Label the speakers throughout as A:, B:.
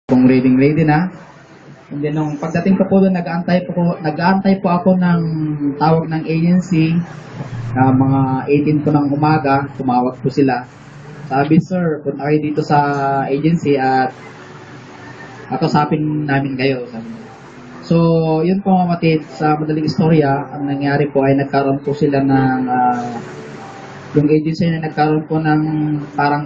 A: Kung ready na. And then nung pagdating ko po doon, nag-aantay po ako ng tawag ng agency. Mga 18 po ng umaga, tumawag po sila. Sabi, sir, punta kayo dito sa agency at kausapin namin kayo. Sabi. So, yun po mga kapatid, sa madaling istorya, ang nangyari po ay nagkaroon po sila ng, yung agency na nagkaroon po ng parang,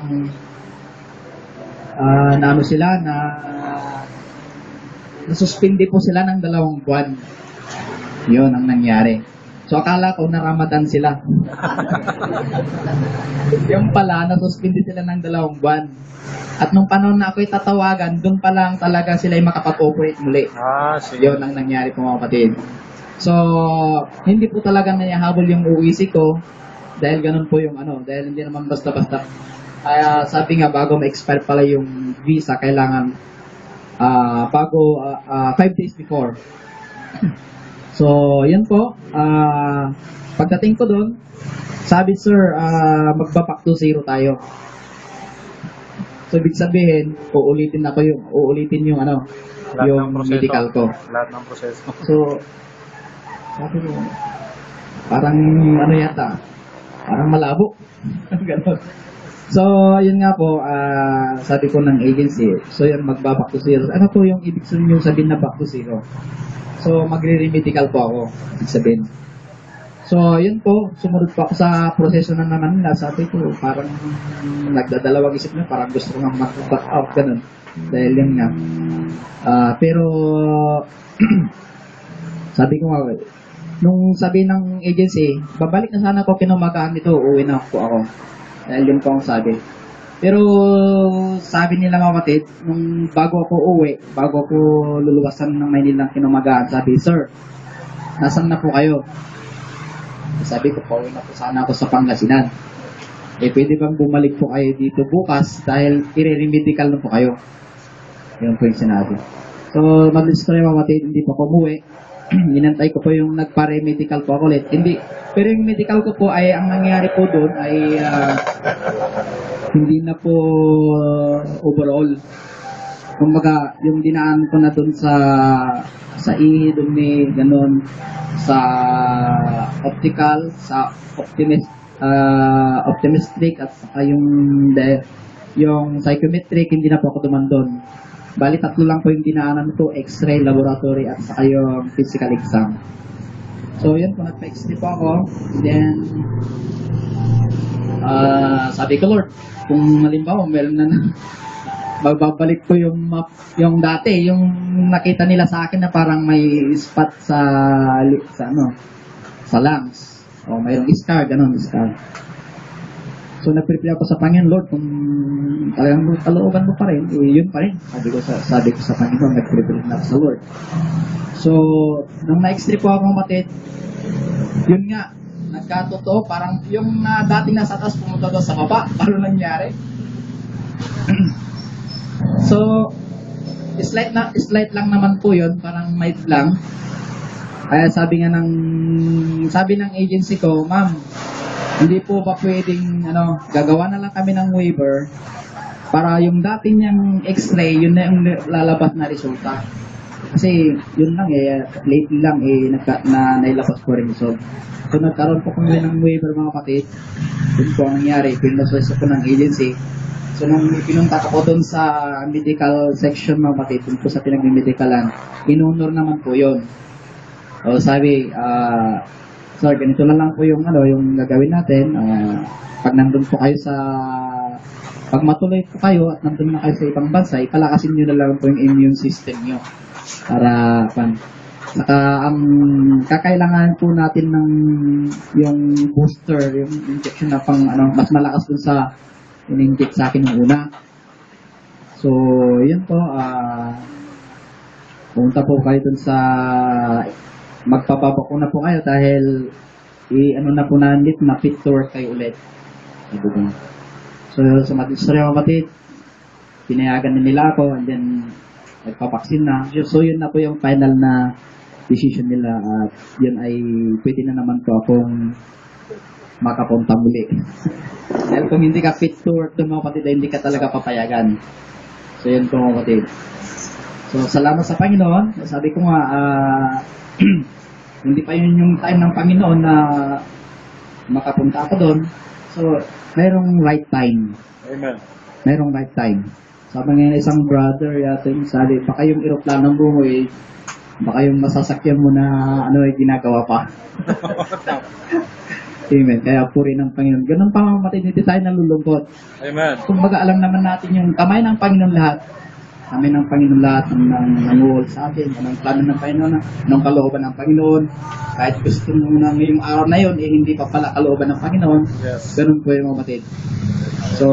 A: nasuspindi po sila ng 2 buwan. Yun ang nangyari. So, akala ko na Ramadan sila. Yung pala, nasuspindi sila ng 2 buwan. At nung panahon na ako'y tatawagan, doon pa lang talaga sila ay makapag-operate muli. Yun ang nangyari po mga kapatid. So, hindi po talaga nayahabol yung UEC ko dahil ganun po yung dahil hindi naman basta-basta. Kaya sabi nga, bago ma-expire pala yung visa, kailangan 5 days before. So, yan po. Pagdating ko doon, sabi, sir, magba-back to zero tayo. So, ibig sabihin, uulitin yung medical ko.
B: Lahat ng proseso.
A: So, sabi ko, parang yata, parang malabo. Ganon. So, yun nga po, sabi ko ng agency, so yun, magba-back to zero. Ano po yung ibig sabihin na back to zero? So, magre-remedical po ako, ibig sabihin. So, yun po, sumunod po ako sa proseso na naman nila. Sabi ko, parang nagdadalawang isip na, parang gusto ko nga mag-back out, ganun. Dahil yun nga. Pero, sabi ko nga, nung sabi ng agency, babalik na sana ako kinamagaan nito, uuwi na po ako. Dahil yun po ang sabi. Pero, sabi nila mga kapatid, nung bago ako uwi, bago ako luluwasan ng Maynila kinamagaan, sabi, sir, nasan na po kayo? Sabi ko, pauwi na po sana ako sa Pangasinan. Pwede bang bumalik po kayo dito bukas dahil i-remedical na po kayo. Yun po yung sinabi. So, madalis ko yung mga kapatid, hindi po ako umuwi. Inantay ko po yung nagpa-remedical po ako ulit. Hindi. Pero yung medical ko po ay, ang nangyari po doon ay hindi na po overall. Kumbaga, yung dinaan ko na doon sa ihi, doon may ganun, sa optical, sa optometric at saka yung psychometric, hindi na po ako duman doon. Bali, 3 lang po yung dinaanan ko, x-ray, laboratory, at saka yung physical exam. So, yun po, nagpa-x-ray po ako. Then, sabi ko, Lord, kung malimbawa, meron na magbabalik ko yung dati, yung nakita nila sa akin na parang may spot sa lungs. O mayroong scar, ganun, scar. So, nag-prepare ako sa Panginoon, Lord, kung talagang kalooban mo pa rin, yun pa rin. Sabi ko sa Panginoon, nag-prepare na ako sa Lord. So, nung na-x-ray po ako matid, yun nga, nagkatotoo, parang yung dating nasa taas, pumunta doon sa baba, paano nangyari? So, slight lang naman po yun, parang mild lang. Kaya sabi ng agency ko, ma'am, hindi po ba pwedeng, gagawa na lang kami ng waiver para yung dati niyang x-ray, yun na yung lalabas na resulta. Kasi, yun lang lately lang nailabas ko rin result. So, nagkaroon po kami ng waiver mga kapatid. Yun po ang nangyari, pinaswesa ko ng agency. So, nung pinunta ko doon sa medical section mga kapatid, dun po sa pinag-medikalan, inunor naman po yun. So, sabi, sir, ganito na lang po yung gagawin natin. Pag nandun po kayo pag matuloy po kayo at nandun na kayo sa ibang bansa, ipalakasin nyo na lang po yung immune system nyo. Para, saka ang kakailangan po natin ng yung booster, yung injection na mas malakas dun sa in-inject sa akin yung una. So, yun po, pumunta po kayo dun sa magpapabako na po kayo dahil na po na fit to work kayo ulit. So, sa mga kapatid, pinayagan na nila ako and then nagpapaksin na. So, yun na po yung final na decision nila at yun ay pwede na naman po akong makapunta muli. Dahil kung hindi ka fit to work doon mga kapatid, hindi ka talaga papayagan. So, yun po mga kapatid. So, salamat sa Panginoon. Sabi ko nga, hindi pa yun yung time ng Panginoon na makapunta ako doon. So, mayroong right time.
B: Amen.
A: Mayroong right time. Sabi nga isang brother yata yung sabi, baka yung eroplano mo baka yung masasakyan mo na ginagawa pa. Amen. Kaya puri ng Panginoon. Ganun pa mga kapatid, hindi tayo nalulungkot.
B: Amen.
A: Kung baga alam naman natin yung kamay ng Panginoon lahat. Kamay ng Panginoon lahat ng nanguhol sa atin. Anong plano ng Panginoon, anong kalooban ng Panginoon. Kahit gusto mo na ngayong araw na yun, hindi pa pala kalooban ng Panginoon.
B: Yes.
A: Ganun po yung mga kapatid. So,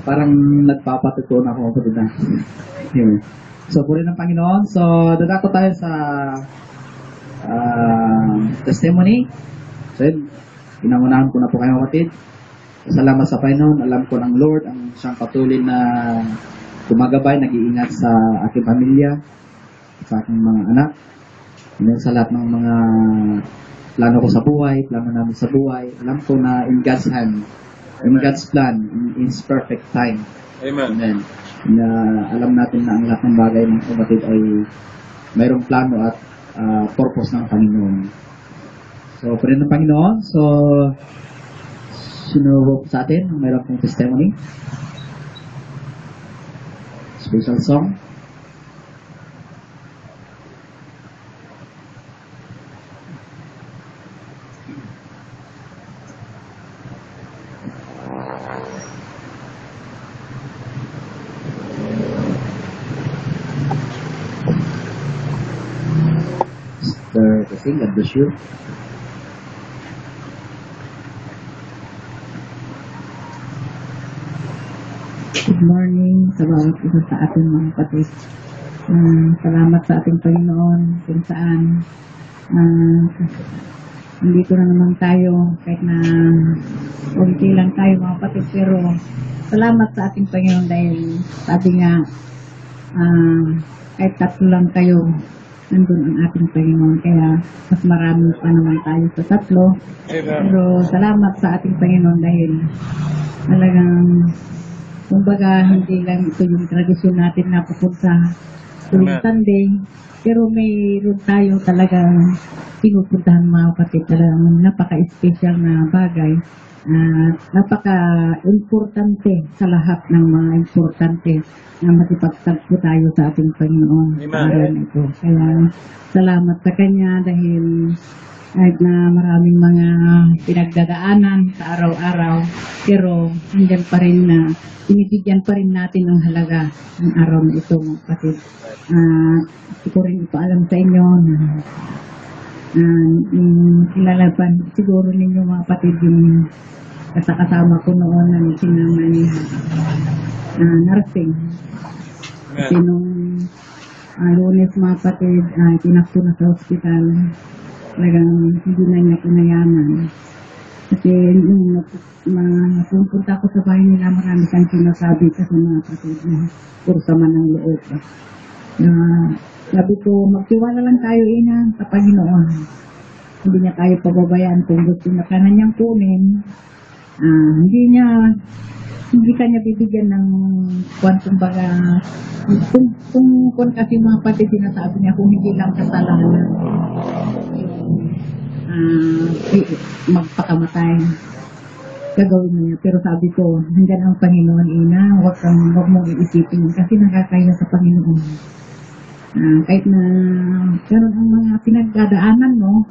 A: parang nagpapatuto na ako kapatid na. Amen. So, puri ng Panginoon. So, dadako tayo sa testimony. So, pinangunahan ko na po kayo kapatid. Salamat sa Panginoon. Alam ko ng Lord ang siyang patuloy na gumagabay, nag-iingat sa aking pamilya, sa aking mga anak. And sa lahat ng mga plano ko sa buhay, plano namin sa buhay. Alam ko na in God's hand, in God's plan, in His perfect time.
B: Amen.
A: Amen. Na alam natin na ang lahat ng bagay ng kapatid ay mayroong plano at purpose ng Panginoon. So, pwede ng Panginoon. So, sino sa atin? Mayroon pong testimony. Special song. Mr. Kasing, God bless you.
C: Good morning sa bawat isa sa ating mga kapatid. Salamat sa ating Panginoon kung saan nandito na naman tayo kahit na unti lang tayo mga kapatid, pero salamat sa ating Panginoon dahil sabi nga kahit tatlo lang tayo, nandun ang ating Panginoon, kaya mas marami pa naman tayo sa tatlo.
B: Amen.
C: Pero salamat sa ating Panginoon dahil talagang kumbaga, hindi lang ito yung tradisyon natin na pupunta tuwing
B: Amen.
C: Sunday, pero mayroon tayo talagang pinupuntahan mga kapatid, talagang napaka-special na bagay, napaka-importante sa lahat ng mga importante na makipagtagpo tayo sa ating Panginoon sa
B: Amen.
C: araw na ito. Kaya salamat sa Kanya dahil kahit na maraming mga pinagdadaanan sa araw-araw, pero hanggang pa rin na binibigyan pa rin natin ng halaga ng araw na ito, mga kapatid. Hindi ko rin ipaalam sa inyo na ilalaban siguro ninyo mga kapatid yung kasama ko noon na sinamay nursing. Kasi nung Lunes mga kapatid, tinakbo na sa ospital. Talagang hindi na niya pinayaman. Kasi nung napupunta ko sa bahay nila, marami kang sinasabi kasi mga kapatid na puro sama ng loob. Sabi ko, magtiwala lang tayo sa Panginoon. Hindi niya tayo pababayaan kung gusto na ka na niyang kunin. Hindi ka niya bibigyan ng kwantong baga. Kung kasi mga kapatid sinasabi niya, kung hindi lang kasalanan, magpakamatay, gagawin mo niya. Pero sabi ko, hanggang ang Panginoon huwag mong iisipin kasi nakakaya sa Panginoon. Kahit na ganun ang mga pinagdadaanan mo,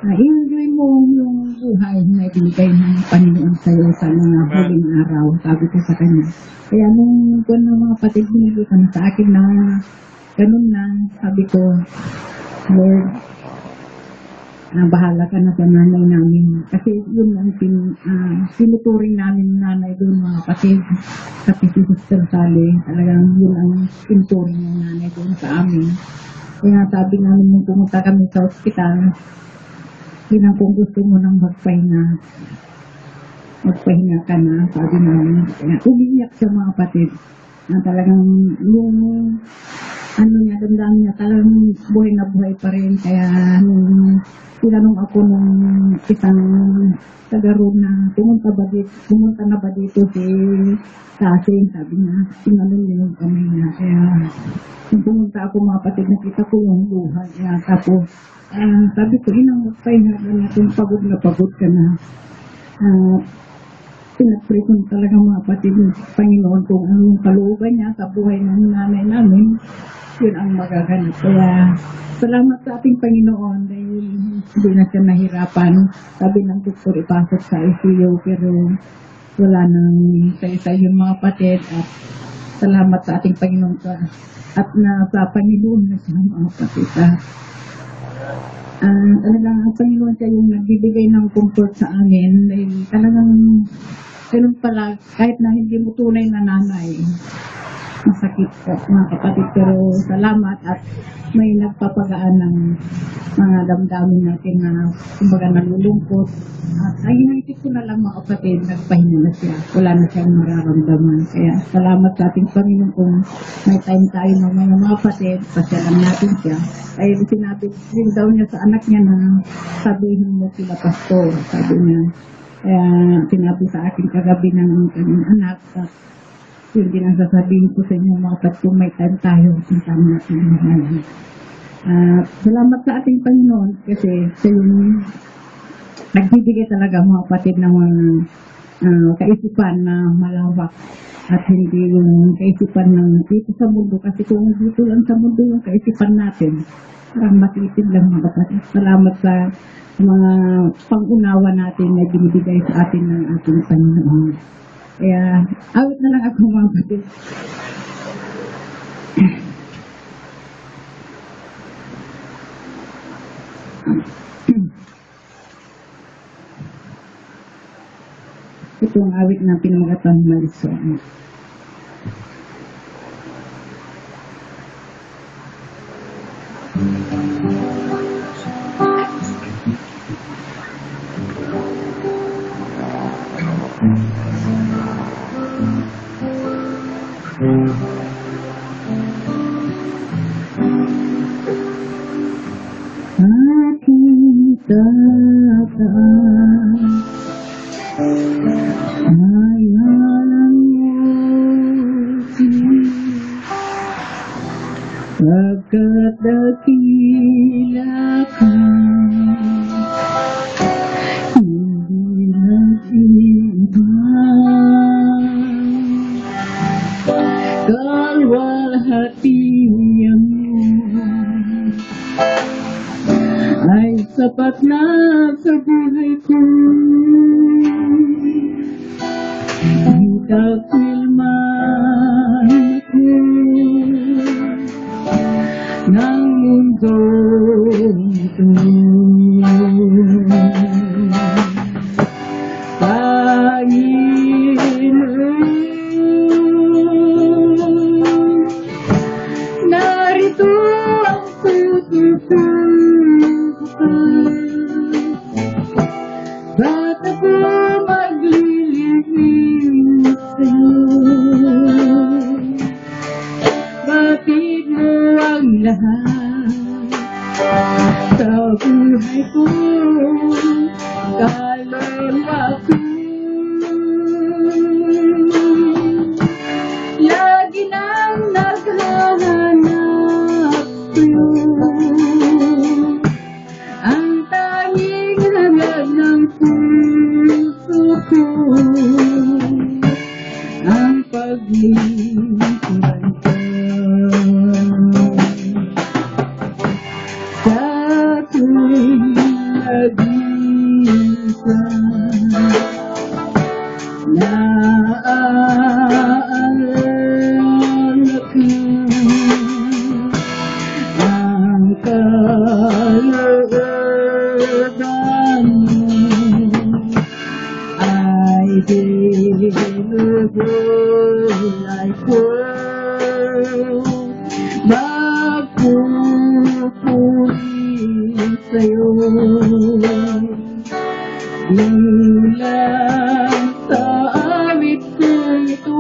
C: i-enjoy mo yung buhay na ibigay ng Panginoon sa iyo sa mga huling araw, sabi ko sa kanya. Kaya nung mga kapatid binilitan sa akin na ganun na, sabi ko, Lord, bahala ka na sa nanay namin. Kasi yun ang tinuturing namin nanay doon mga kapatid. Kasi si Sister Sally, talagang yun ang tinuturing ng nanay doon sa amin. Kaya sabi namin nung pumunta kami sa ospital, yun ang kung gusto mo nang magpahinga ka na, sabi namin. Kaya umiiyak siya mga kapatid. Na talagang yung ano niya, damdamin niya, talagang buhay na buhay pa rin. Kaya nung tinanong ako nung isang taga-room na pumunta na ba dito si Tasing, sabi niya, tinanong niya yung kamay niya. Kaya nung pumunta ako mga kapatid, nakita ko yung luha niya. Tapos sabi ko, inang magpahinga ka na kung pagod na pagod ka na. Pinag-pray ko talaga mga kapatid ng Panginoon kung anong kalooban niya sa buhay ng nanay namin, yun ang magaganap. Kaya salamat sa ating Panginoon dahil hindi na siya nahirapan. Sabi ng doktor ipasok sa ICU pero wala nang isa yung mga kapatid. At salamat sa ating Panginoon at na sa Panginoon na siya mga kapatid. Talagang ang Panginoon siya yung nagbibigay ng comfort sa amin dahil talagang ganun pala, kahit na hindi mo tunay na nanay, masakit po mga kapatid, pero salamat at may nagpapagaan ng mga damdamin natin na kumbaga nalulungkot. At ay naisip ko na lang mga kapatid, nagpahinga na siya, wala na siyang mararamdaman. Kaya salamat sa ating Panginoon kung may time tayo ng mga kapatid, pasyalan natin siya. Ay sinabi din daw niya sa anak niya na sabihin mo sila pastor, sabi niya. Kaya sinabi sa akin kagabi ng kanyang anak at yun din ang sasabihin ko sa inyo mga kapatid kung may time tayo, puntahan natin ngayon. Salamat sa ating Panginoon kasi sa yung nagbibigay talaga mga kapatid ng mga kaisipan na malawak at hindi yung kaisipan ng dito sa mundo kasi kung dito lang sa mundo yung kaisipan natin parang matitid lang mga kapatid. Salamat sa mga pangunawa natin na binibigay sa atin ng ating Panginoon. Kaya awit na lang ako mga kapatid. Ito ang awit na pinamagatang Marisol. Ating tataan ayalang pagkat dakila ka hindi nag-ibang kalwalhatian ay sapat na sa buhay ko. Dakil man ako ng mundo ito. Panginoon, narito ang puso ko. Ba't ako maglilihim sa'yo? Batid mo ang lahat sa buhay ko, kaluluwa ko. Lagi nang naghahanap sa'yo, ang tanging hangad ng puso ko, ang paglingkuran ko. Sa tuwing nag-isa, naaalala ka, ang kalooban mo ay binubulay ko. Magpupuri sa'yo, bilang sa awit kong ito,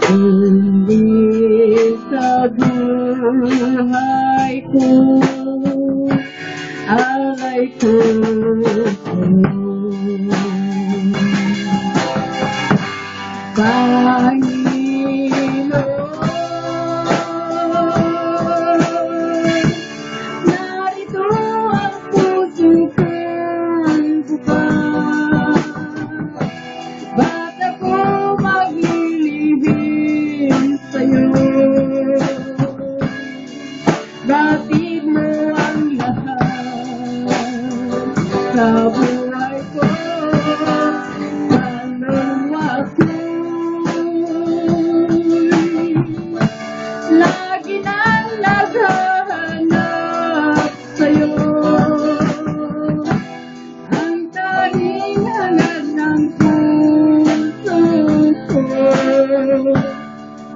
C: kundi buhay ko, alay ko Panginoon, narito ang puso kong bukas. Ba't ako maglilibing sa'yo? Batid mo ang lahat sa buhay ko. Lagi nang naghahanap sa'yo, ang tanging hanap ng puso ko,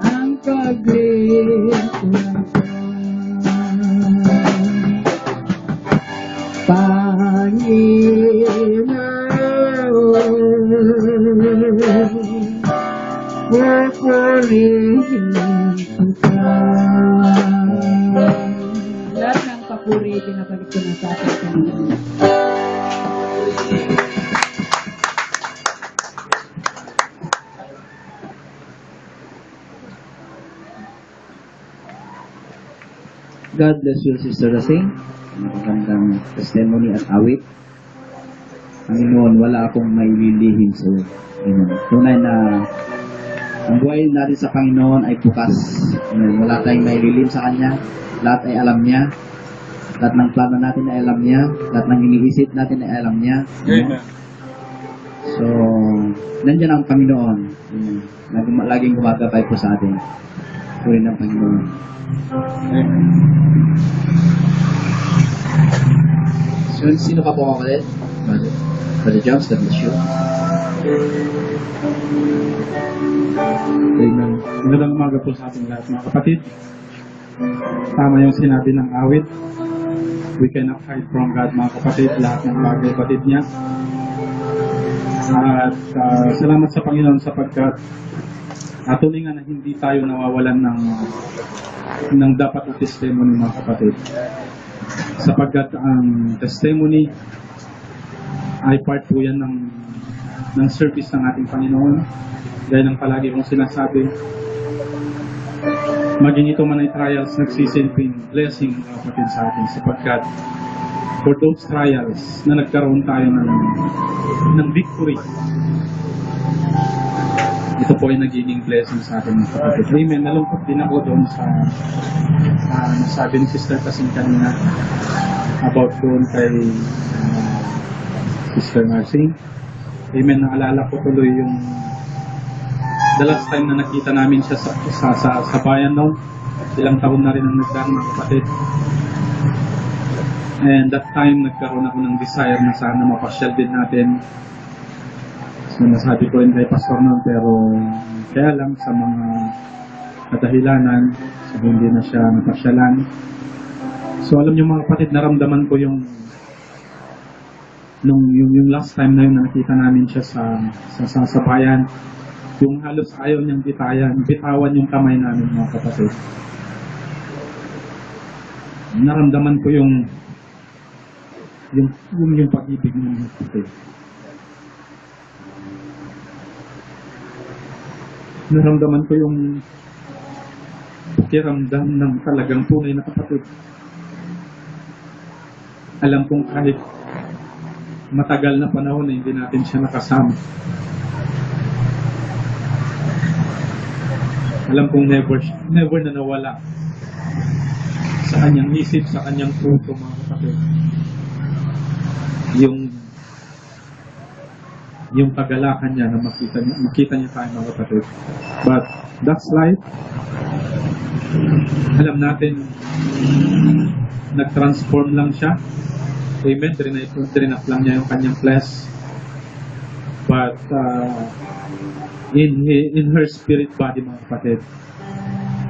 C: ang paglingkuran ko. Panginoon, pupurihin kita. Lahat ng papuri, pinabalik ko na sa ating Panginoon.
A: God bless you, Sister Racing. Magandang testimony at awit. Panginoon, wala akong maililihim sa iyo. Tunay na ang buhay natin sa Panginoon ay bukas. Wala tayong maililihim sa Kanya. Lahat ay alam niya. Lahat ng plano natin ay alam niya. Lahat ng iniisip natin ay alam niya.
B: Amen.
A: So, nandiyan ang Panginoon. Laging gumagabay po sa atin. Puri ng Panginoon. So, sino pa po ako ulit? Brother James, God bless you.
B: Amen. Magandang umaga po sa ating lahat, mga kapatid. Tama yung sinabi ng awit. We cannot hide from God, mga kapatid. Lahat ng bagay batid niya. At salamat sa Panginoon sapagkat tulingan na hindi tayo nawawalan ng dapat na testimony, mga kapatid. Sapagkat ang testimony ay part po yan ng service ng ating Panginoon. Dahil ang palagi kong sinasabi, maging ito man ay trials, nagsisilbing blessing, mga kapatid, sa atin. Sapagkat for those trials na nagkaroon tayo ng victory, ito po ay nagiging blessing sa atin, mga kapatid. Amen. Nalungkot din ako doon sa nasabi ni Sister Kasing kanina about doon kay Sister Marcy. Amen. Naalala ko tuloy yung the last time na nakita namin siya sa bayan noon. Ilang taon na rin ang nagdaan, mga kapatid. And that time, nagkaroon ako ng desire na sana mapasyal din natin. So, nasabi ko rin kay Pastor noon, pero kaya lang sa mga kadahilanan, so hindi na siya napasyalan. So, alam niyo, mga kapatid, naramdaman ko yung last time na yun na nakita namin siya sa bayan, yung halos ayaw niyang bitawan yung kamay namin, mga kapatid. Naramdaman ko yung pag-ibig niya, mga kapatid. Naramdaman ko yung pakiramdam ng talagang tunay na kapatid. Alam kong kahit matagal na panahon na hindi natin siya nakasama, alam kong never na nawala sa kanyang isip, sa kanyang puso, mga kapatid, yung kagalakan niya na makita niya tayo, mga kapatid. But that's life. Alam natin, nag-transform lang siya. Amen. Drinap lang niya yung kanyang flesh. But in her spirit body, mga kapatid,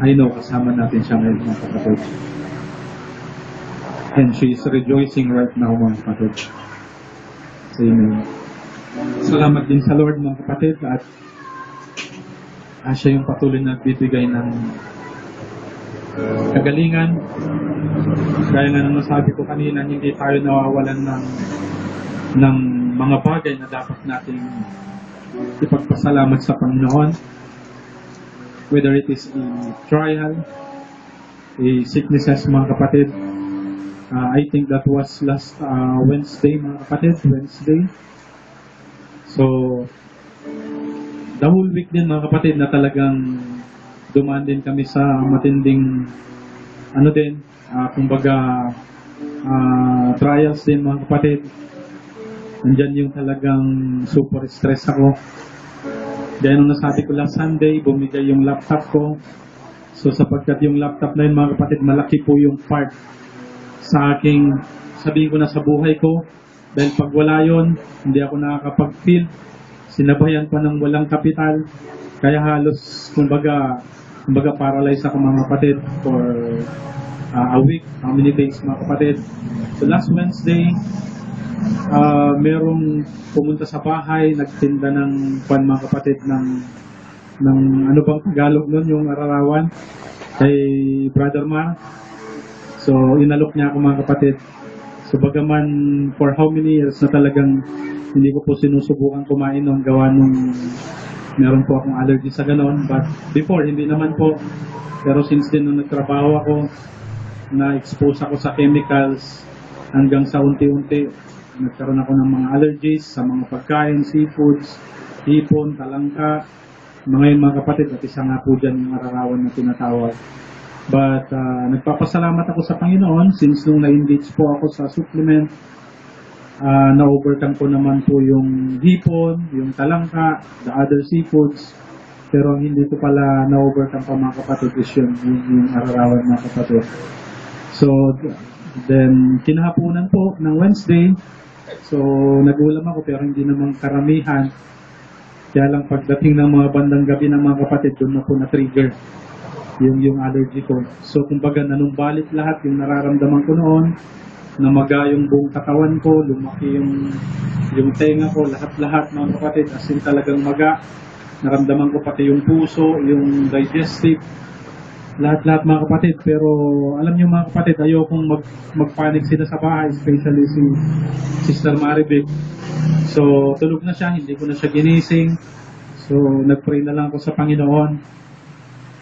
B: I know kasama natin siya ngayon, mga kapatid. And she is rejoicing right now, mga kapatid. Amen. Salamat din sa Lord, mga kapatid, at siya yung patuloy na bibigay ng kagalingan. Gaya nga ng nasabi ko kanina, hindi tayo nawawalan ng mga bagay na dapat nating ipagpasalamat sa Panginoon. Whether it is a trial, a sicknesses, mga kapatid. I think that was last Wednesday, mga kapatid, Wednesday. So, the whole week din, mga kapatid, na talagang dumaan din kami sa matinding kumbaga trials din, mga kapatid. Nandyan yung talagang super stress ako. Dahil nung nasabi ko last Sunday, bumigay yung laptop ko. So sapagkat yung laptop na yun, mga kapatid, malaki po yung part sa aking, sabihin ko na, sa buhay ko. Dahil pag wala yun, hindi ako nakakapag-field. Sinabayan pa ng walang kapital. Kaya halos, kumbaga paralyzed ako, mga kapatid, for a week. How many days, mga kapatid? So last Wednesday, merong pumunta sa bahay, nagtinda ng mga kapatid ng ano bang Tagalog nun, yung ararawan kay Brother Mar. So inalok niya ako, mga kapatid. So bagaman for how many years na talagang hindi ko po sinusubukan kumain ng gawa nung meron po akong allergy sa ganon, but before hindi naman po, pero since din nung nagtrabaho ako, na-expose ako sa chemicals, hanggang sa unti-unti nagkaroon ako ng mga allergies sa mga pagkain, seafoods, hipon, talangka, mga yun, mga kapatid, at isa nga po dyan yung ararawan na tinatawag. But nagpapasalamat ako sa Panginoon since nung na-engage po ako sa supplement, na-overcome ko naman po yung hipon, yung talangka, the other seafoods, pero hindi ko pala na-overcome pa, mga kapatid, is yung ararawan, mga kapatid. So, then, kinahaponan po ng Wednesday, so nagulam ako pero hindi naman karamihan. Kaya lang pagdating ng mga bandang gabi ng mga kapatid, doon na po na-trigger yung allergy ko. So, kumbaga, nanumbalik lahat yung nararamdaman ko noon, namaga yung buong katawan ko, lumaki yung tenga ko, lahat-lahat, mga kapatid, as in talagang maga. Naramdaman ko pati yung puso, yung digestive, lahat-lahat, mga kapatid. Pero alam niyo, mga kapatid, ayokong magpanik sila sa bahay, especially si Sister Maribel. So tulog na siya, hindi ko na siya ginising. So nagpray na lang ako sa Panginoon.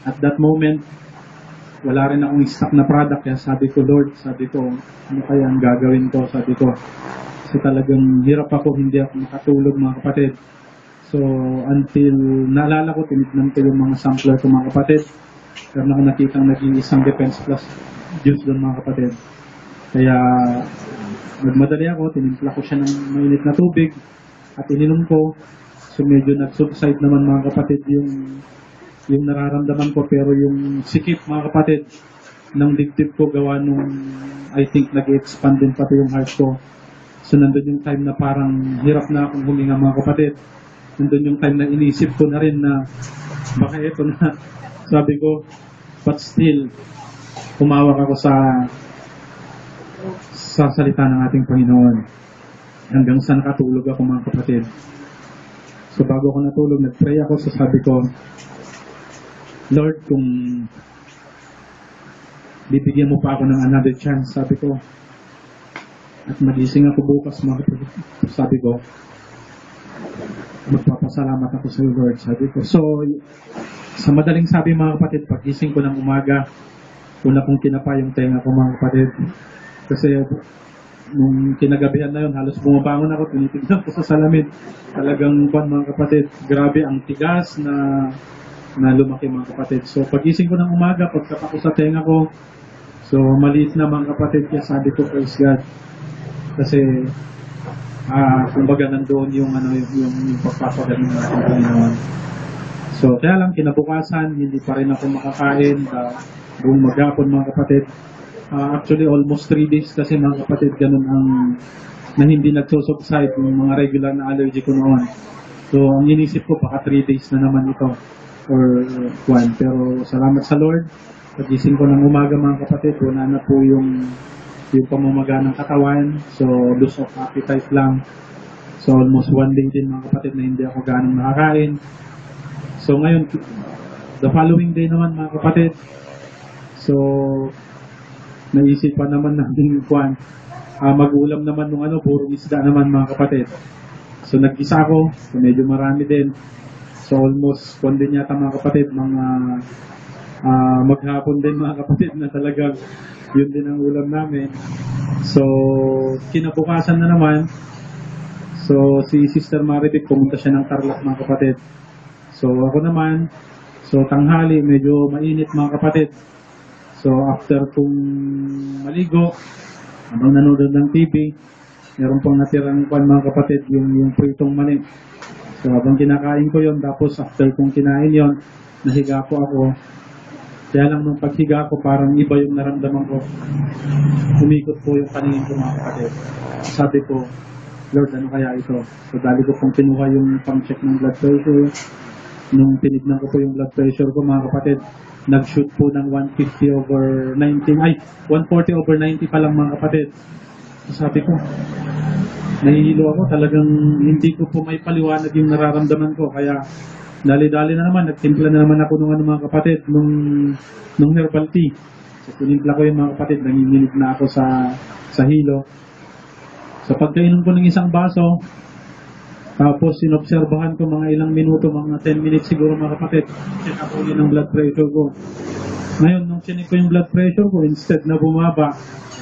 B: At that moment, wala rin akong stock na product, kaya sabi ko, Lord, ano kaya ang gagawin ko? Sabi ko, kasi talagang hirap ako, hindi ako makatulog, mga kapatid. So until naalala ko, tinignan ko yung mga sampler ko, mga kapatid. Meron ako nakitang nag-iisang Defense Plus juice doon, mga kapatid. Kaya nagmadali ako, tinimpla ko siya ng mainit na tubig at ininom ko. So medyo nag-subside naman, mga kapatid, yung nararamdaman ko, pero yung sikip, mga kapatid, ng dibdib ko gawa nung I think nag-expand din pati yung heart ko. So nandun yung time na parang hirap na akong huminga, mga kapatid. Nandun yung time na inisip ko na rin na baka ito na. Sabi ko, but still, humawak ako sa salita ng ating Panginoon hanggang sa nakatulog ako, mga kapatid. So bago ako natulog, nag-pray ako. So sabi ko, Lord, kung bibigyan mo pa ako ng another chance, sabi ko, at magising ako bukas, mga kapatid, sabi ko, magpapasalamat ako sa Lord, sabi ko. So sa madaling sabi, mga kapatid, pag-gising ko ng umaga, una kong kinapa yung tenga ko, mga kapatid. Kasi nung kinagabihan na yun, halos bumabangon ako, tinitignan ko sa salamin. Talagang mga kapatid, grabe ang tigas na lumaki, mga kapatid. So pag-gising ko ng umaga, pagkapa ko sa tenga ko, so maliit na, mga kapatid, kaya sabi ko, praise God. Kasi kumbaga nandoon yung pagpapagaling ng ating Panginoon. So, kaya lang, kinabukasan, hindi pa rin ako makakain buong maghapon, mga kapatid. Actually, almost 3 days kasi, mga kapatid, ganun na hindi nagsusubside yung mga regular na allergy ko noon. So, ang inisip ko, baka 3 days na naman ito or 1. Pero, salamat sa Lord. Pagising ko ng umaga, mga kapatid, wala na po yung pamamaga ng katawan. So, loss of appetite lang. So, almost 1 day din, mga kapatid, na hindi ako ganong nakakain. So ngayon, the following day naman, mga kapatid, So, naisipan naman natin kuan, mag-ulam naman nung puro isda naman mga kapatid. So, nag-isa ako, so medyo marami din. So, almost, kuan din yata mga kapatid, mga maghapon din mga kapatid na talagang yun din ang ulam namin. So, kinabukasan na naman, so si Sister Maribik pumunta siya ng Tarlac mga kapatid. So, ako naman, so tanghali, medyo mainit mga kapatid. So, after kong maligo, habang nanonood ng TV, meron pang natirang kwan mga kapatid, yung pritong mani. So, habang kinakain ko yon, tapos after kong kinain yon, nahiga po ako. Kaya lang nung paghiga ko, parang iba yung naramdaman ko. Umikot po yung paningin ko mga kapatid. Sabi ko, Lord, ano kaya ito? So, dali ko pong pinuha yung pang-check ng blood pressure. Nung tinignan ko po yung blood pressure ko mga kapatid, nag-shoot po ng 140/90 pa lang mga kapatid. So, sabi ko, nahihilo ako. Talagang hindi ko po may paliwanag yung nararamdaman ko. Kaya, dali-dali na naman, nagtimpla na naman ako nung mga kapatid, nung herbal tea. So, tinimpla ko yung mga kapatid, nanginginig na ako sa hilo. So, pagkainom ko ng isang baso, tapos sinobserbahan ko mga ilang minuto, mga 10 minutes siguro mga kapatid, check ako ulit ng blood pressure ko. Ngayon, nung chinik ko yung blood pressure ko, instead na bumaba,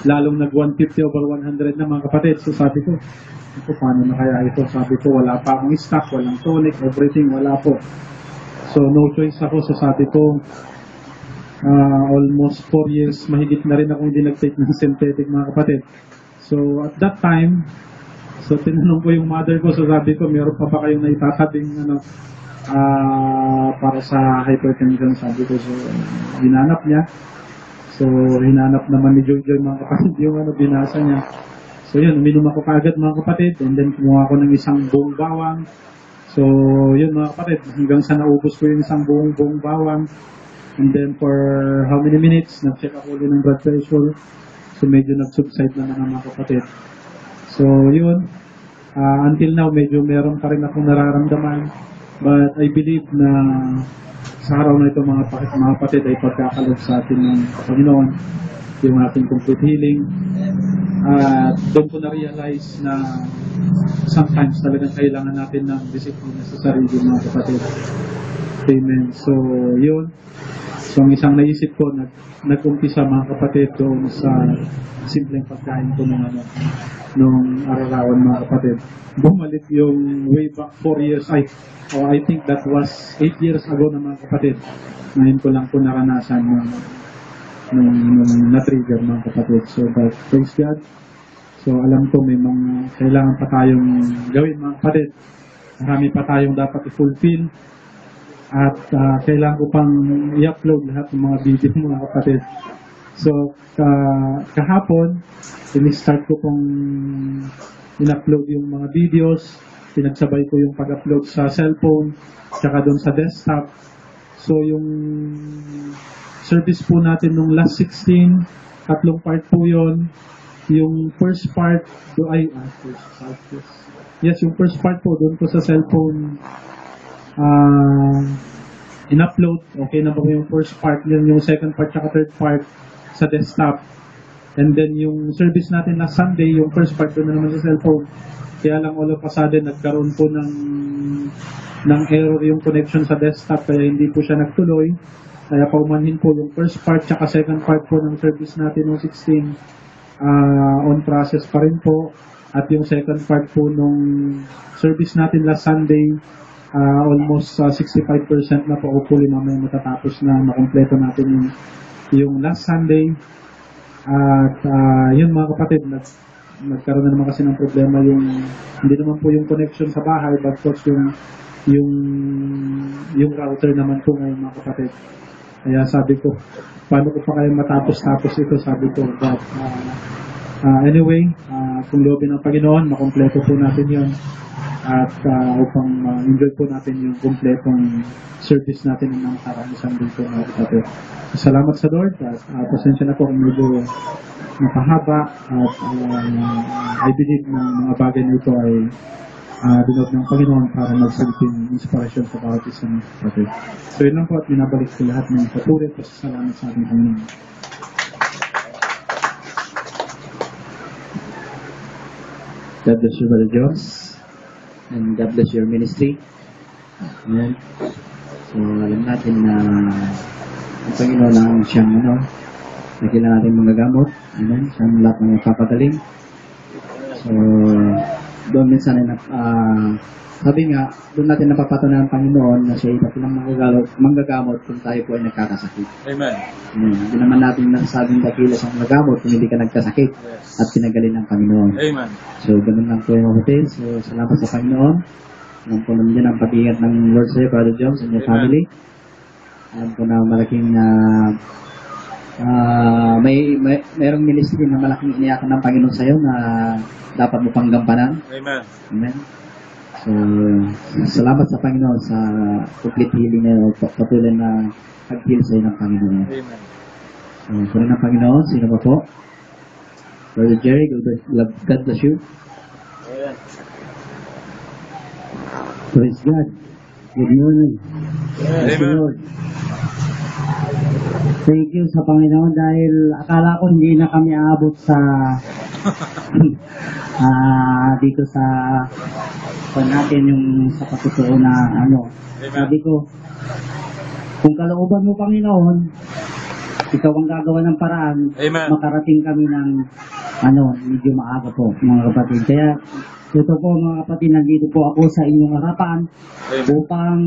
B: lalong nag-150/100 na mga kapatid. So, sabi ko, paano na kaya ito? Sabi ko, wala pa akong stock, walang tonic, everything, wala po. So, no choice ako. So, sabi ko, almost 4 years, mahigit na rin akong hindi nag-take ng synthetic, mga kapatid. So, at that time, so, tinanong ko yung mother ko, so sabi ko, meron pa ba kayong naitatabing, para sa hypertension? Sabi ko, so, hinanap niya. So, hinanap naman ni Jojo, mga kapatid, yung binasa niya. So yun, uminom ako kaagad mga kapatid, and then kumuha ako ng isang buong bawang. So yun mga kapatid, hanggang sa naubos ko yung isang buong bawang. And then for how many minutes, nag-check ako ulit ng blood pressure. So medyo nag-subside na mga kapatid. So yun, until now medyo meron pa rin akong nararamdaman. But I believe na sa araw na ito mga kapatid ay pagkakalog sa atin ng Panginoon, yung ating complete healing. Doon ko na-realize na sometimes talagang kailangan natin ng disiplina sa sarili mga kapatid. Amen. So, yun. So, ang isang naisip ko, nag-umpisa mga kapatid doon sa simpleng pagkain ko nung araw-arawan mga kapatid. Bumalik yung way back 4 years, I think that was 8 years ago na mga kapatid. Ngayon ko lang po naranasan nung na-trigger mga kapatid. So, but praise God. So, alam ko may mga kailangan pa tayong gawin mga kapatid. Marami pa tayong dapat i-fulfill. At kailangan ko pang i-upload lahat ng mga video mga kapatid. So, kahapon, in-start ko pong in-upload yung mga videos. Pinagsabay ko yung pag-upload sa cellphone, tsaka doon sa desktop. So, yung service po natin nung last 16, tatlong part po yon. Yung first part, yung first part po, doon po sa cellphone, in-upload. Okay na po yung first part, yung second part, tsaka third part sa desktop. And then yung service natin last Sunday, yung first part doon na naman sa cellphone. Kaya lang all of a sudden, nagkaroon po ng error yung connection sa desktop, kaya hindi po siya nagtuloy. Kaya paumanhin po yung first part tsaka second part po ng service natin ng 16 on process pa rin po. At yung second part po nung service natin last Sunday, almost 65% na po. Hopefully mamaya matatapos na makompleto natin yung last Sunday. At yun mga kapatid, nagkaroon na naman kasi ng problema hindi naman po yung connection sa bahay, but course yung router naman po ngayon mga kapatid. Kaya sabi ko, paano ko pa kaya matapos ito, sabi ko. But anyway, kung loobin ng Panginoon, makompleto po natin yun. At upang enjoy po natin yung kompletong service natin ng nakarang isang dito mga kapatid. Salamat sa Lord at pasensya na po kung medyo napahaba at I believe na mga bagay na ito ay dinood ng Panginoon para magsilbing inspirasyon sa bawat isang kapatid. So yun lang po at binabalik ko lahat ng papuri at pasasalamat sa ating Panginoon.
A: God bless you, Brother Jones. And God bless your ministry. Amen. So, alam natin na ang Panginoon ang siyang na kailangan natin magagamot. Amen. Siyang lahat ng magpapagaling. So, doon minsan ay sabi nga, doon natin napapatunayan ng Panginoon na siya iba silang manggagamot kung tayo po ay nagkakasakit.
B: Amen.
A: Hindi naman natin nasasabing dakilas ang magagamot kung hindi ka nagkasakit at pinagaling ng Panginoon.
B: Amen.
A: So, ganun lang po yung kapatid. So, salamat sa Panginoon. Alam po naman yan ang pag-iingat ng Lord sa'yo, Brother Jones, and your
B: Amen.
A: family. Alam po na malaking mayroong ministry na malaking iniyakan ng Panginoon sa'yo na dapat mo pang gampanan.
B: Amen.
A: Amen. So, salamat sa Panginoon sa complete healing na patuloy na pag-heal sa'yo ng Panginoon.
B: Amen.
A: So, patuloy ng Panginoon, sino ba po? Brother Jerry, God bless you.
B: Amen.
A: Praise God. Good morning. Praise the
B: Amen.
A: Lord. Thank you sa Panginoon dahil akala ko hindi na kami aabot sa dito sa natin yung sa patutoo na sabi ko, kung kalooban mo Panginoon, ikaw ang gagawa ng paraan,
B: Amen.
A: makarating kami ng medyo maaga po mga kapatid. Kaya ito po mga kapatid, nandito po ako sa inyong harapan upang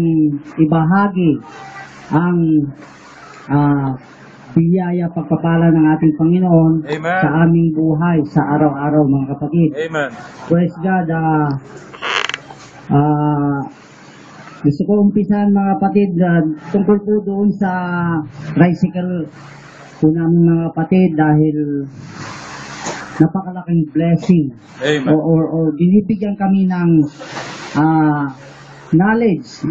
A: ibahagi ang biyaya pagpapala ng ating Panginoon
B: Amen.
A: sa aming buhay sa araw-araw mga kapatid.
B: Amen.
A: Praise God. Gusto ko umpisahan mga kapatid tungkol po doon sa tricycle po namin mga kapatid dahil napakalaking blessing
B: Amen.
A: or binibigyan kami ng knowledge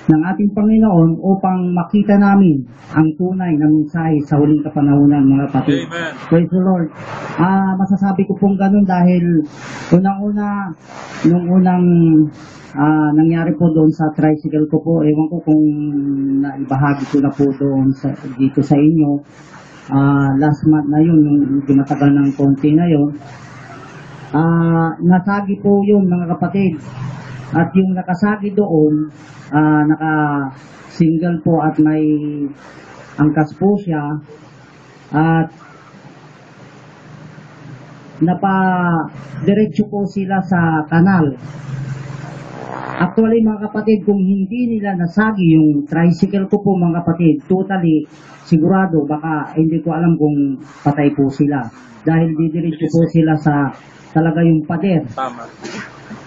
A: ng ating Panginoon upang makita namin ang tunay na mensahe sa huling kapanahunan mga kapatid.
B: Amen.
A: Praise the Lord. Masasabi ko pong ganun dahil nung unang nangyari po doon sa tricycle ko po, ewan ko kung naibahagi ko na po doon dito sa inyo. Last month na yun, yung matagal ng konti na yun. Nasagi po yun mga kapatid. At yung nakasagi doon, naka-single po at may angkas po siya. At napadiretso po sila sa kanal. Actually mga kapatid, kung hindi nila nasagi yung tricycle ko po mga kapatid, totally sigurado baka hindi ko alam kung patay po sila. Dahil didiretso po sila sa talaga yung pader.
B: Tama.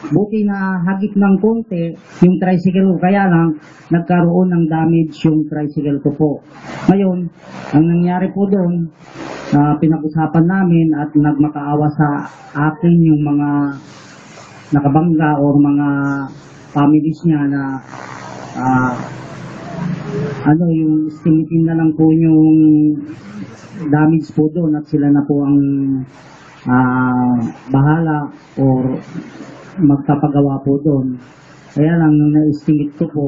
A: Buti na hagip ng konti yung tricycle ko, kaya lang nagkaroon ng damage yung tricycle ko po. Ngayon, ang nangyari po doon, pinag-usapan namin at nagmakaawa sa akin yung mga nakabangga o mga families niya na yung estimating na lang po yung damage po doon at sila na po ang bahala or magpapagawa po doon. Kaya lang nung na-estimate ko po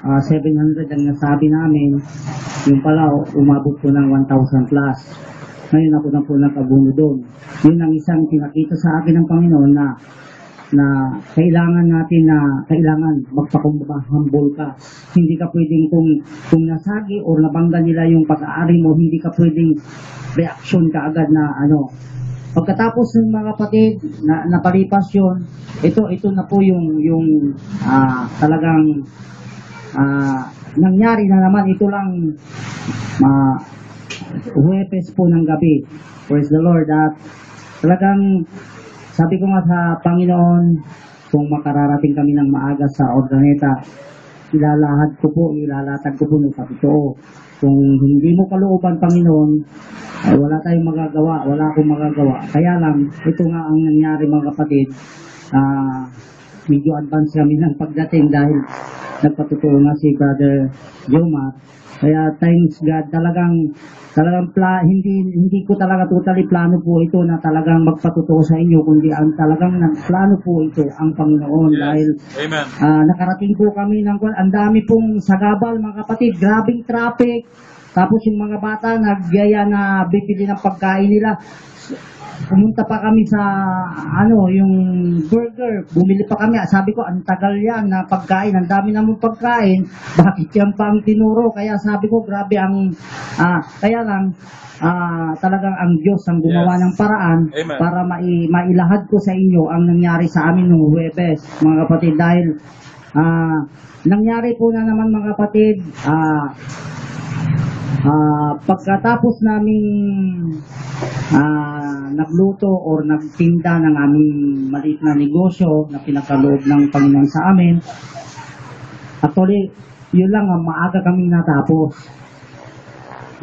A: 700 ang nasabi namin, yung pala umabot po ng 1,000 plus. Ngayon ako na po nakabuno doon. Yun ang isang pinakita sa akin ng Panginoon na kailangan natin kailangan magpakumbaba-humble ka. Hindi ka pwedeng kung nasagi o nabangga nila yung pag-aari mo, hindi ka pwedeng reaction ka agad na Pagkatapos ng mga kapatid na napalipas yun, ito na po yung talagang nangyari na naman. Ito lang Huwebes po ng gabi. Praise the Lord. At talagang sabi ko nga sa Panginoon, kung makararating kami ng maaga sa Ordaneta, ilalatag ko po ng kapitoo. Kung hindi mo kalooban, Panginoon, wala tayong magagawa, wala akong magagawa. Kaya lang, ito nga ang nangyari mga kapatid. Medyo advance kami ng pagdating dahil
D: nagpatotoo nga si Brother Jomar. Kaya thanks God, talagang hindi ko talaga totally plano po ito na talagang magpatotoo sa inyo, kundi ang talagang plano po ito ang Panginoon. Dahil
B: Amen.
D: nakarating po kami ang dami pong sagabal mga kapatid, grabing traffic. Tapos yung mga bata nagyaya na bibili ng pagkain nila. Pumunta pa kami sa yung burger, bumili pa kami. Sabi ko, ang tagal yan na pagkain, ang dami namang pagkain, bakit yan pa ang tinuro? Kaya sabi ko, grabe kaya lang talagang ang Diyos ang gumawa ng paraan.
B: Amen.
D: Para mailahad ko sa inyo ang nangyari sa amin noong Huwebes, mga kapatid. Dahil nangyari po na naman mga kapatid, pagkatapos naming nagluto or nagtinda ng aming maliit na negosyo na pinagkaloob ng Panginoon sa amin, actually, yun lang, maaga kaming natapos.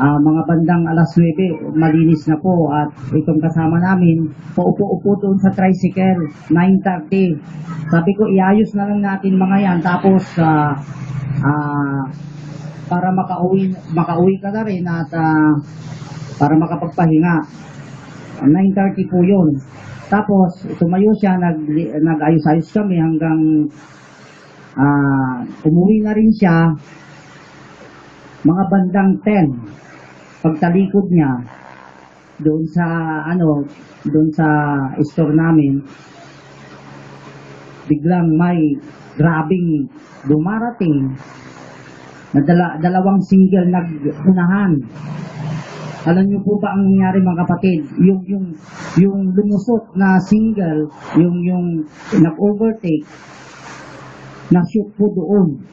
D: Mga bandang alas 9, malinis na po at itong kasama namin, paupo-upo doon sa tricycle, 9:30. Sabi ko, iayos na lang natin mga yan, tapos para makauwi ka na rin at para makapagpahinga. 9:30 po yun. Tapos, tumayo siya, nag-ayos-ayos kami hanggang umuwi na rin siya mga bandang 10. Pagtalikod niya doon sa store namin, biglang may grabing dumarating na dalawang single nag-unahan. Alam niyo po ba ang nangyari mga kapatid? Yung lumusot na single, yung nag-overtake, na-shoot po doon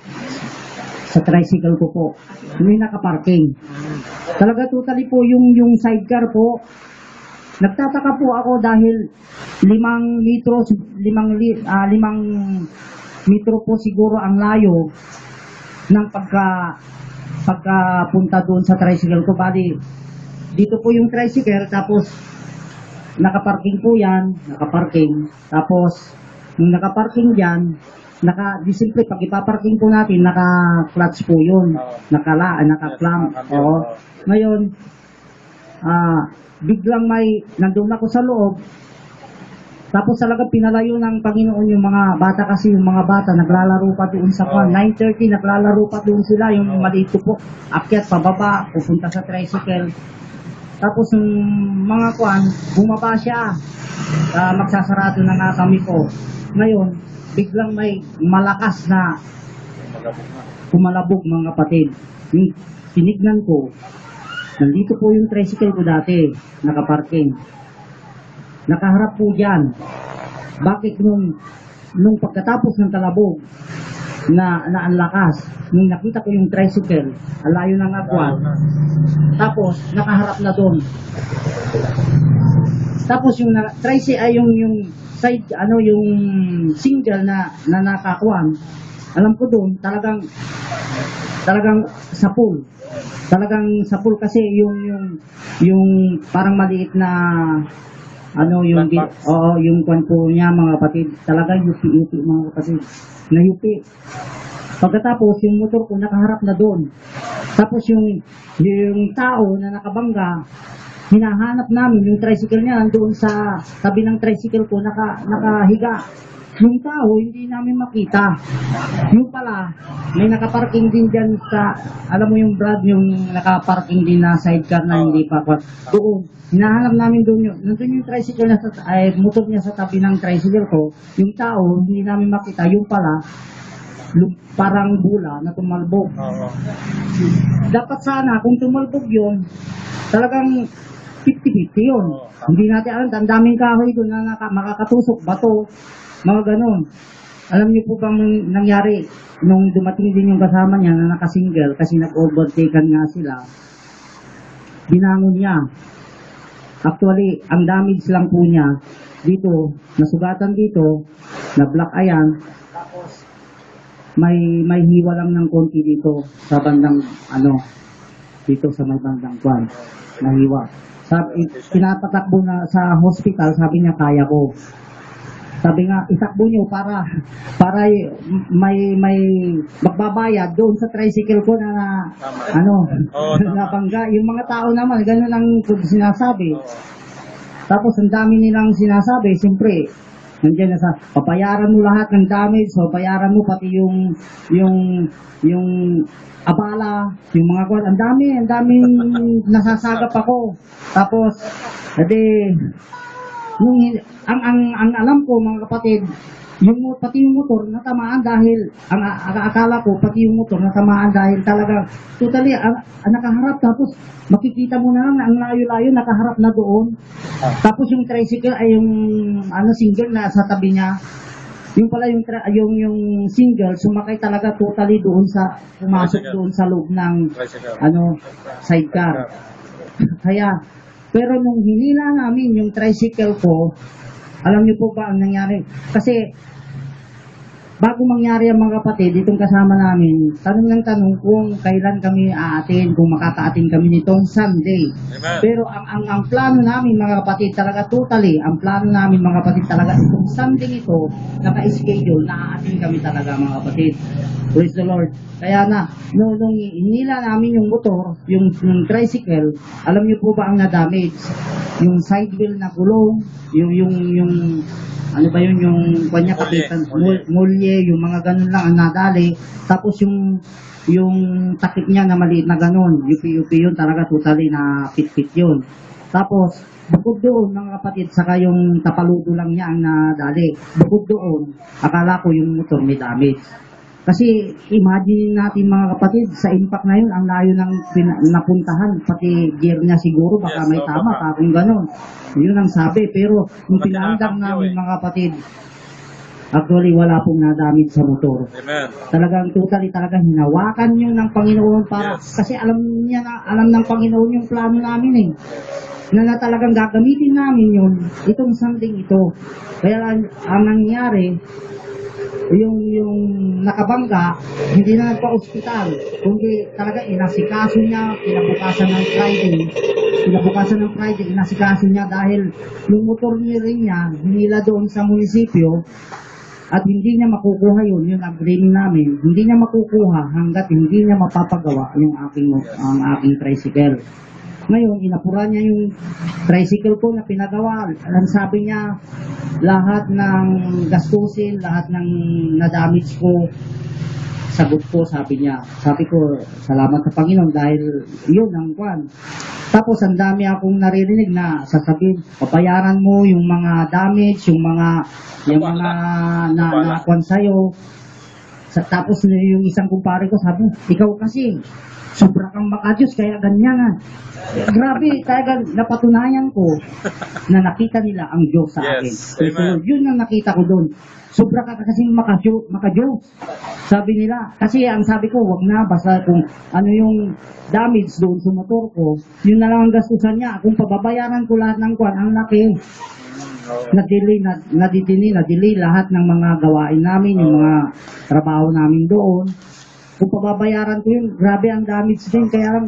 D: sa tricycle ko po. May nakaparking. Talaga totally po yung sidecar po. Nagtataka po ako dahil 5 metro po siguro ang layo ng pagkapunta doon sa tricycle ko. Bali, dito po yung tricycle, tapos nakaparking po yan, tapos nung nakaparking dyan, siyempre pag ipaparking po natin, naka-clutch po yun, naka-clamp. Oo. Ngayon, biglang nandun ako sa loob, tapos talagang pinalayo ng Panginoon yung mga bata, kasi yung mga bata naglalaro pa doon sa 9:30, naglalaro pa doon sila, yung maliit po, akyat, pababa, pupunta sa tricycle. Tapos yung mga bumaba siya, magsasarado na nga kami po. Ngayon, biglang may malakas na kumalabog mga kapatid. Yung tinignan ko, nandito po yung tricycle ko dati, nakaparking. Nakaharap po dyan. Bakit nung pagkatapos ng kalabog na ang lakas, nung nakita ko yung tricycle, alayo ng agwan, tapos nakaharap na doon. Tapos yung side, yung single na nakakuan, alam ko doon, talagang sapul. Talagang sapul kasi yung parang maliit na yung kwan po niya mga kapatid, talagang yupi mga kapatid, na yupi. Pagkatapos yung motor ko nakaharap na doon. Tapos yung tao na nakabangga, hinahanap namin yung tricycle niya doon sa tabi ng tricycle ko, nakahiga. Yung tao hindi namin makita. Yung pala, may nakaparking din dyan sa, alam mo yung Brad, yung nakaparking din na sidecar na hindi pa doon. Hinahanap namin doon yun. Nandun yung tricycle na motor niya sa tabi ng tricycle ko. Yung tao, hindi namin makita. Yung pala, parang bula na tumalbog. Dapat sana, kung tumalbog yun, talagang 50-50 yun. Hindi natin alam, ang daming kahoy doon na makakatusok, bato, mga ganon. Alam niyo po bang nangyari nung dumating din yung kasama niya na nakasingle kasi nag-overtaken nga sila, binangon niya. Actually, ang damage lang po niya dito, nasugatan dito, na black ayan, tapos may hiwa lang ng konti dito sa bandang dito sa may bandang kwan, nahiwa. Pinapatakbo na sa hospital, sabi niya kaya ko. Sabi nga, itakbo nyo para may magbabayad doon sa tricycle ko na ano,
E: Oo, tama.
D: nabangga. Yung mga tao naman, ganun ang sinasabi. Tapos ang dami nilang sinasabi, siyempre, nandiyan na sa, papayaran mo lahat ng damage, papayaran mo pati yung abala, yung mga kwan, ang daming nasasagap ako. Tapos, edi, ang alam ko mga kapatid, pati yung motor natamaan dahil, ang akala ko pati yung motor natamaan dahil talaga, totally, nakaharap, tapos makikita mo na lang na ang layo-layo nakaharap na doon. Tapos yung tricycle ay yung single na sa tabi niya. Yung pala yung single sumakay talaga totally doon sa pumasok doon sa loob ng sidecar. Kaya pero nung hinila namin yung tricycle ko, alam niyo po ba ang nangyari? Kasi bago mangyari ang mga kapatid, itong kasama namin, tanong ng tanong kung kailan kami aatin, kung makaka-atin kami nitong Sunday.
E: Amen.
D: Pero ang plano namin mga kapatid talaga totally, ang plano namin mga kapatid talaga itong Sunday ito, naka-schedule, na-aatin kami talaga mga kapatid. Praise the Lord. Kaya na, nung hinila namin yung motor, yung tricycle, alam niyo po ba ang na-damage? Yung side wheel na gulong, yung ano ba yun, yung kanya kapitan, mulye, yung mga ganun lang ang nadali. Tapos yung takip niya na maliit na ganun, UP yun talaga totally na pit-pit yun. Tapos, bukod doon mga kapatid, saka yung tapaludo lang niya ang nadali. Bukod doon, akala ko yung motor may damage. Kasi imagine natin mga kapatid, sa impact na yun, ang layo ng napuntahan, pati gear niya siguro, baka may tama, kung gano'n. Yun ang sabi, pero yung pinaandar namin mga kapatid, actually wala pong nadamage sa motor.
E: Amen.
D: Talagang totally talaga hinawakan yun ng Panginoon para, kasi alam ng Panginoon yung plano namin na talagang gagamitin namin yun, itong something ito. Kaya ang nangyari, yung nakabangga, hindi na nagpa-ospital, kundi talaga inasikaso niya, kinabukasan ng Friday, inasikaso niya dahil yung motor niya, hinila doon sa munisipyo, at hindi niya makukuha yun agreement namin, hindi niya makukuha hanggat hindi niya mapapagawa ang aking tricycle. Ngayon, inapura niya yung tricycle ko na pinagawa. Ang sabi niya, lahat ng gastusin, lahat ng na-damage ko, sagot ko, sabi niya. Sabi ko, salamat sa Panginoon dahil yun ang kwan. Tapos, ang dami akong naririnig na sasabihin, papayaran mo yung mga damage, yung mga na-kwan sa'yo. Tapos, yung isang kumpare ko, sabi, ikaw kasi, sobra kang makadiyos, kaya ganyan Grabe, kaya napatunayan ko na nakita nila ang Diyos sa akin. So, yun ang nakita ko doon. Sobra ka kasing makadiyos. Sabi nila, kasi ang sabi ko, wag na, basta kung ano yung damage doon sa motor ko, yun na lang ang gastusan niya. Kung pababayaran ko lahat ng kwan, ang laki. Na-delay lahat ng mga gawain namin, yung mga trabaho namin doon. Kung pababayaran ko yun, grabe ang damage din. Kaya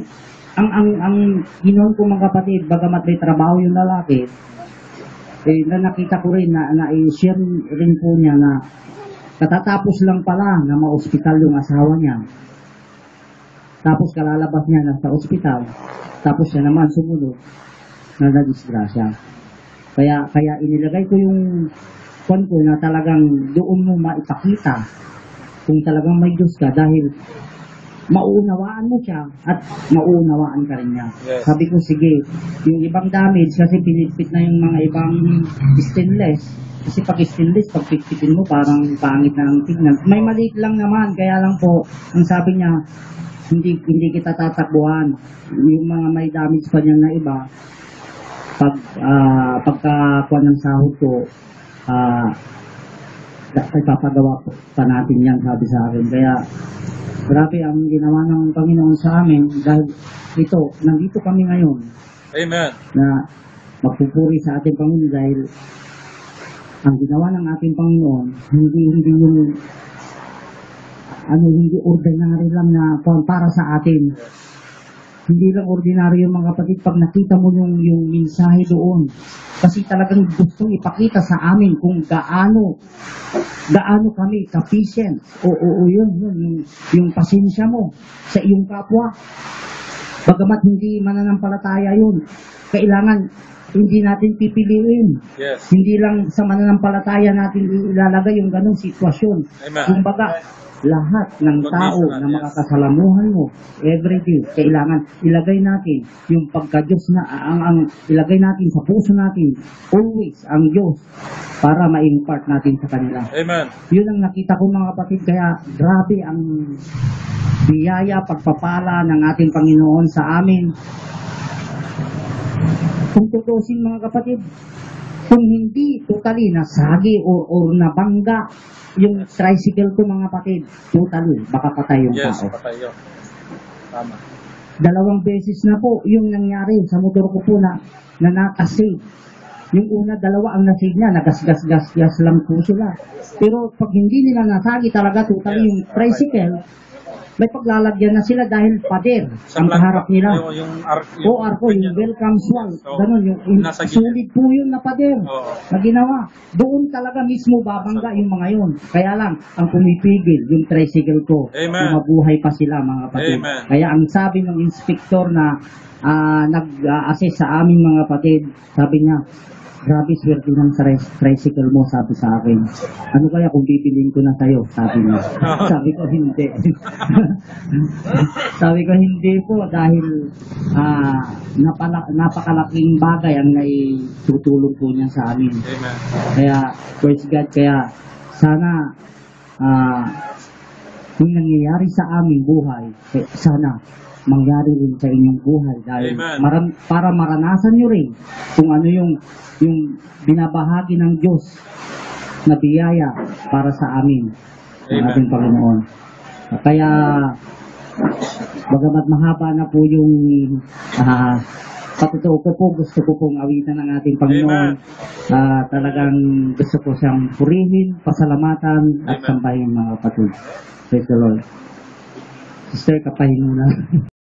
D: ang ginoon ko mga kapatid, bagamat may trabaho yung lalaki, na nakita ko rin na i-share rin po niya na katatapos lang pala na ma-hospital yung asawa niya. Tapos kalalabas niya na sa ospital, tapos siya naman sumunod na nadisgrasya. Kaya inilagay ko yung kwan ko na talagang doon mo maipakita kung talagang may Diyos ka dahil mauunawaan mo siya at mauunawaan ka rin niya.
E: Yes.
D: Sabi ko, sige, yung ibang damage kasi pinitpit na yung mga ibang stainless. Kasi pag stainless, pag pitpitin mo, parang pangit na ang tignan. May maliit lang naman, kaya lang po, ang sabi niya, hindi kita tatakbuhan. Yung mga may damage pa niyan na iba, pagkakuha ng sahod ko, ipapagawa pa natin yan, sabi sa akin. Kaya, grabe ang ginawa ng Panginoon sa amin dahil nandito kami ngayon.
E: Amen.
D: Na magpupuri sa ating Panginoon dahil ang ginawa ng ating Panginoon hindi ordinary lang na para sa atin. Hindi lang ordinary yung mga kapatid pag nakita mo yung mensahe doon. Kasi talagang gustong ipakita sa amin kung gaano kami ka-patient. Yung pasensya mo sa iyong kapwa. Bagamat hindi mananampalataya yun, kailangan hindi natin pipiliin.
B: Yes.
D: Hindi lang sa mananampalataya natin ilalagay yung ganong sitwasyon.
B: Amen.
D: Kumbaga, lahat ng tao na makakasalamuhan mo everyday, kailangan ilagay natin yung pagka-Diyos na ang ilagay natin sa puso natin always ang Diyos para ma-impart natin sa kanila.
B: Amen.
D: Yun ang nakita ko mga kapatid, kaya grabe ang biyaya, pagpapala ng ating Panginoon sa amin. Kung tutusin mga kapatid, kung hindi totally nasagi or nabangga yung tricycle ko mga kapatid, totally, baka patay yung
B: Yes,
D: tao.
B: patay yun. Tama.
D: 2 beses na po yung nangyari sa motor ko po na nakasave. Yung una, 2 ang nasave niya, nagasgas-gas lang po sila. Pero pag hindi nila nasagi talaga totally yung tricycle, may paglalagyan na sila dahil pader ang kaharap nila.
B: Yung
D: Arco, yung welcome swal, ganun, yung
B: nasa gilid.
D: sulit po yun na pader
B: Oo.
D: na ginawa. Doon talaga mismo babangga yung mga yun. Kaya lang, ang pumipigil yung tricycle ko,
B: Amen.
D: na mabuhay pa sila mga kapatid.
B: Amen.
D: Kaya ang sabi ng inspektor na nag-assess sa aming mga kapatid, sabi niya, grabe swerte ng tricycle mo, sabi sa akin. Ano kaya kung bibilin ko na sa'yo? Sabi niya. Sabi ko, hindi. Sabi ko, hindi po dahil napakalaking bagay ang naitutulong po niya sa amin.
B: Amen.
D: Kaya, praise God, kaya sana kung nangyayari sa aming buhay, sana mangyari rin sa inyong buhay dahil
B: Amen.
D: para maranasan nyo rin kung ano yung binabahagi ng Diyos na biyaya para sa amin ng
B: Amen.
D: ating Panginoon. Kaya bagamat mahaba na po yung patotoo ko po, gusto ko pong awitan ng ating Panginoon. Talagang gusto ko siyang purihin, pasalamatan at
B: Amen.
D: sambahin mga kapatid. Praise the Lord. Sister, kapahin mo na.